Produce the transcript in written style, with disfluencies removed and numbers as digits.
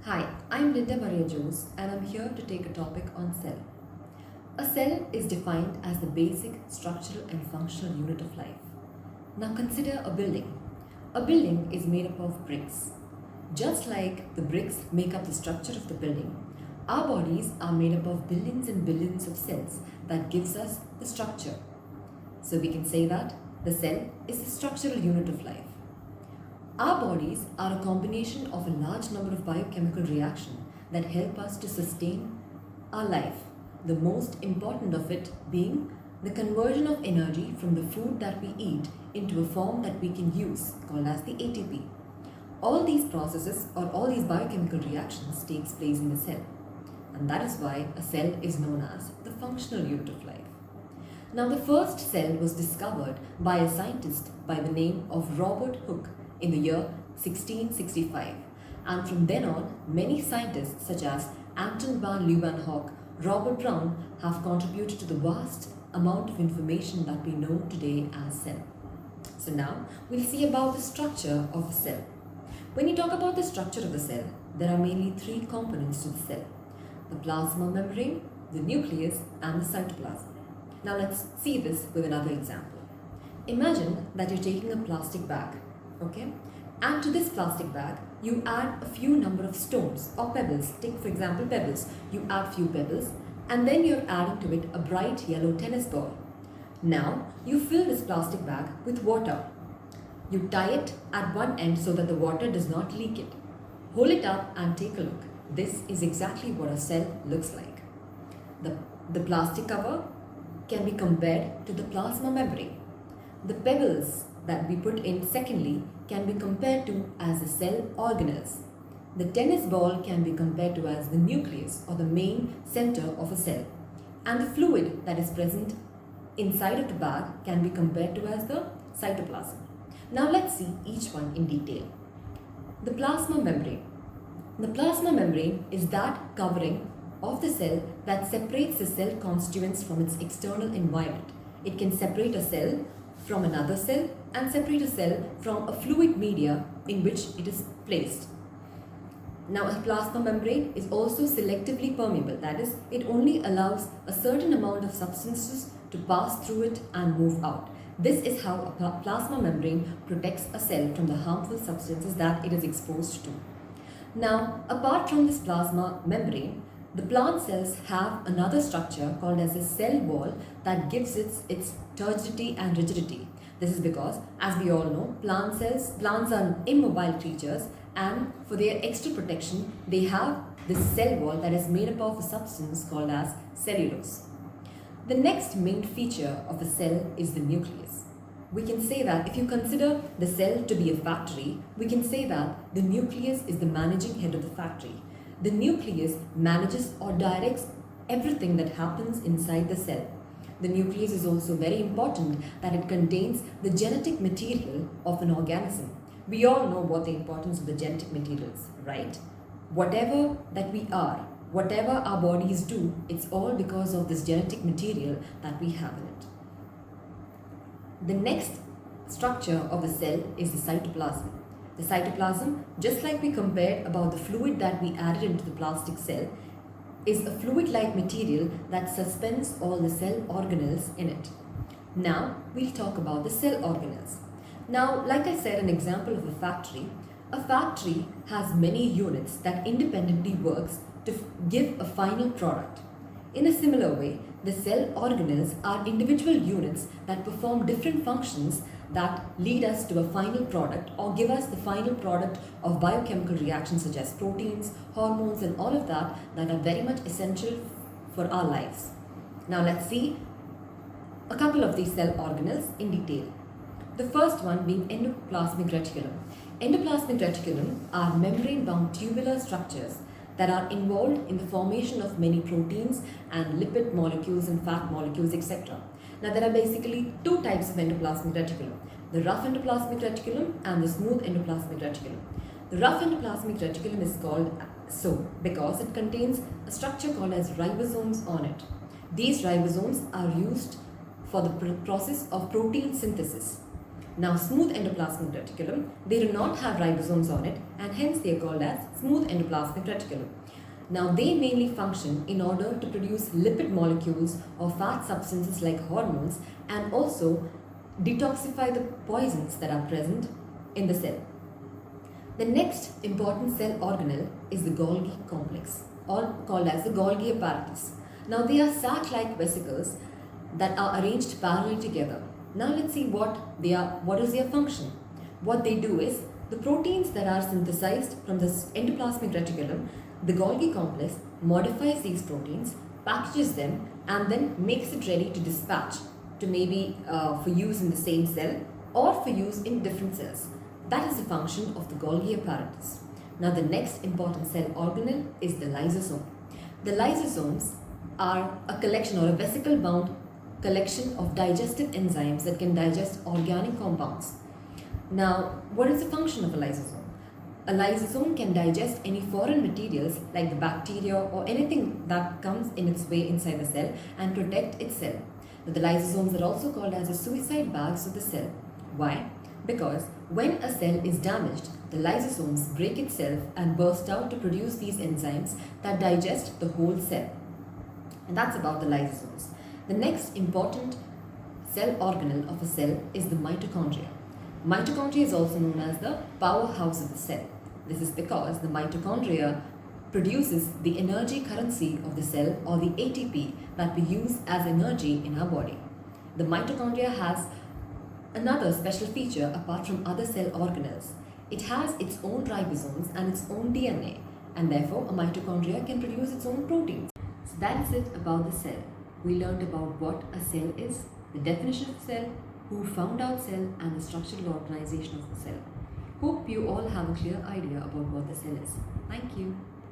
Hi, I'm Linda Maria Jones and I'm here to take a topic on cell. A cell is defined as the basic structural and functional unit of life. Now consider a building. A building is made up of bricks. Just like the bricks make up the structure of the building, our bodies are made up of billions and billions of cells that gives us the structure. So we can say that the cell is the structural unit of life. Our bodies are a combination of a large number of biochemical reactions that help us to sustain our life. The most important of it being the conversion of energy from the food that we eat into a form that we can use, called as the ATP. All these processes or all these biochemical reactions takes place in the cell. And that is why a cell is known as the functional unit of life. Now, the first cell was discovered by a scientist by the name of Robert Hooke in the year 1665. And from then on, many scientists such as Anton van Leeuwenhoek, Robert Brown have contributed to the vast amount of information that we know today as cell. So now, we'll see about the structure of a cell. When you talk about the structure of the cell, there are mainly three components to the cell: the plasma membrane, the nucleus, and the cytoplasm. Now let's see this with another example. Imagine that you're taking a plastic bag, okay? And to this plastic bag, you add a few number of stones or pebbles. Take for example pebbles. You add few pebbles and then you're adding to it a bright yellow tennis ball. Now you fill this plastic bag with water. You tie it at one end so that the water does not leak it. Hold it up and take a look. This is exactly what a cell looks like. The plastic cover can be compared to the plasma membrane. The pebbles that we put in secondly can be compared to as the cell organelles. The tennis ball can be compared to as the nucleus or the main center of a cell. And the fluid that is present inside of the bag can be compared to as the cytoplasm. Now let's see each one in detail. The plasma membrane. The plasma membrane is that covering of the cell that separates the cell constituents from its external environment. It can separate a cell from another cell and separate a cell from a fluid media in which it is placed. Now, a plasma membrane is also selectively permeable, that is, it only allows a certain amount of substances to pass through it and move out. This is how a plasma membrane protects a cell from the harmful substances that it is exposed to. Now, apart from this plasma membrane, the plant cells have another structure called as a cell wall that gives its turgidity and rigidity. This is because, as we all know, plants are immobile creatures, and for their extra protection, they have this cell wall that is made up of a substance called as cellulose. The next main feature of a cell is the nucleus. We can say that if you consider the cell to be a factory, we can say that the nucleus is the managing head of the factory. The nucleus manages or directs everything that happens inside the cell. The nucleus is also very important that it contains the genetic material of an organism. We all know what the importance of the genetic materials, right? Whatever that we are, whatever our bodies do, it's all because of this genetic material that we have in it. The next structure of the cell is the cytoplasm. The cytoplasm, just like we compared about the fluid that we added into the plastic cell, is a fluid-like material that suspends all the cell organelles in it. Now, we'll talk about the cell organelles. Now, like I said, an example of a factory has many units that independently works to give a final product. In a similar way, the cell organelles are individual units that perform different functions that lead us to a final product or give us the final product of biochemical reactions such as proteins, hormones, and all of that are very much essential for our lives. Now let's see a couple of these cell organelles in detail. The first one being endoplasmic reticulum. Endoplasmic reticulum are membrane-bound tubular structures that are involved in the formation of many proteins and lipid molecules and fat molecules, etc. Now, there are basically two types of endoplasmic reticulum: the rough endoplasmic reticulum and the smooth endoplasmic reticulum. The rough endoplasmic reticulum is called so because it contains a structure called as ribosomes on it. These ribosomes are used for the process of protein synthesis. Now, smooth endoplasmic reticulum, they do not have ribosomes on it, and hence they are called as smooth endoplasmic reticulum. Now, they mainly function in order to produce lipid molecules or fat substances like hormones, and also detoxify the poisons that are present in the cell. The next important cell organelle is the Golgi complex, or called as the Golgi apparatus. Now, they are sac-like vesicles that are arranged parallel together. Now let's see what is their function. What they do is, the proteins that are synthesized from this endoplasmic reticulum, the Golgi complex modifies these proteins, packages them, and then makes it ready to dispatch to maybe for use in the same cell or for use in different cells. That is the function of the Golgi apparatus. Now the next important cell organelle is the lysosome. The lysosomes are a collection or a vesicle bound collection of digestive enzymes that can digest organic compounds. Now, what is the function of a lysosome? A lysosome can digest any foreign materials like the bacteria or anything that comes in its way inside the cell and protect its cell. The lysosomes are also called as the suicide bags of the cell. Why? Because when a cell is damaged, the lysosomes break itself and burst out to produce these enzymes that digest the whole cell. And that's about the lysosomes. The next important cell organelle of a cell is the mitochondria. Mitochondria is also known as the powerhouse of the cell. This is because the mitochondria produces the energy currency of the cell, or the ATP, that we use as energy in our body. The mitochondria has another special feature apart from other cell organelles. It has its own ribosomes and its own DNA, and therefore a mitochondria can produce its own proteins. So that is it about the cell. We learned about what a cell is, the definition of cell, who found out cell, and the structural organization of the cell. Hope you all have a clear idea about what the cell is. Thank you.